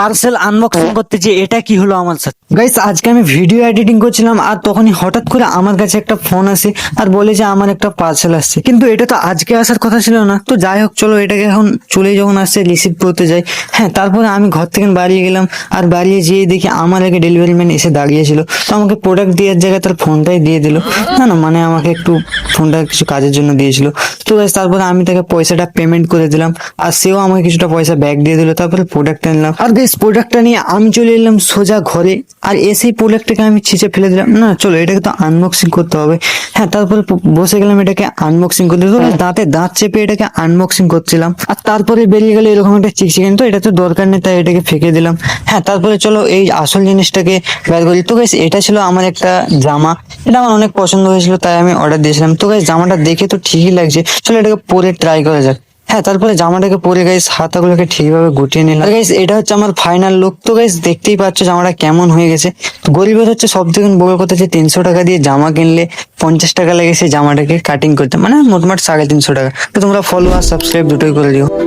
Parcel unboxing করতে যে এটা কি হলো আমার সাথে। গাইস আজকে আমি ভিডিও এডিটিং করছিলাম আর তখনই হঠাৎ করে আমার কাছে একটা ফোন আসে আর বলে যে আমার একটা পার্সেল আসছে, কিন্তু এটা তো আজকে আসার কথা ছিল না। তো যাই হোক চলো এটাকে এখন চলে যখন আসছে রিসিভ করতে যাই। হ্যাঁ, তারপরে আমি ঘর থেকে বাড়িয়ে গেলাম আর বাড়িয়ে যেয়ে দেখি আমার আগে ডেলিভারি ম্যান এসে দাঁড়িয়েছিল। তো আমাকে প্রোডাক্ট দেওয়ার জায়গায় তার ফোনটাই দিয়ে দিল। না না মানে আমাকে একটু ফোনটা কিছু কাজের জন্য দিয়েছিল। তো গাইস তারপরে আমি তাকে পয়সাটা পেমেন্ট করে দিলাম আর সেও আমাকে কিছুটা পয়সা ব্যাক দিয়ে দিল। তারপরে প্রোডাক্ট আনলাম আর গাইস প্রোডাক্টটা নিয়ে আমি চলে এলাম সোজা ঘরে আর এসেই প্রোডাক্টটাকে আমি ছিঁচে ফেলে দিলাম। না চলো এটাকে তো আনবক্সিং করতে হবে। হ্যাঁ, তারপরে বসে গেলাম এটাকে আনবক্সিং করতে। তো দাঁতে দাঁত চেপে এটাকে আনবক্সিং করছিলাম আর তারপরে বেরিয়ে গেল এরকম একটা চিকচিকেন। তো এটা তো দরকার নেই তাই এটাকে ফেঁকে দিলাম। হ্যাঁ, তারপরে চলো এই আসল জিনিসটাকে বের করি। তো গাইস এটা ছিল আমার একটা জামা, এটা আমার অনেক পছন্দ হয়েছিল তাই আমি অর্ডার দিয়েছিলাম। তো গাইস জামাটা দেখে তো ঠিকই লাগছে, চলো এটাকে পরে ট্রাই করা যাক। হ্যাঁ, তারপরে জামাটাকে পরে গাইস হাতাগুলোকে ঠিকভাবে গুটিয়ে নিলাম। গাইস এটা হচ্ছে আমার ফাইনাল লুক। তো গাইস দেখতেই পাচ্ছ জামাটা কেমন হয়ে গেছে। তো গরিবের হচ্ছে সব থেকে বড় কথা যে 300 টাকা দিয়ে জামা কিনলে 50 টাকা লেগেছে জামাটাকে কাটিং করতে, মানে মোটমাট 350 টাকা। তো তোমরা ফলো আর সাবস্ক্রাইব দুটোই করে দিও।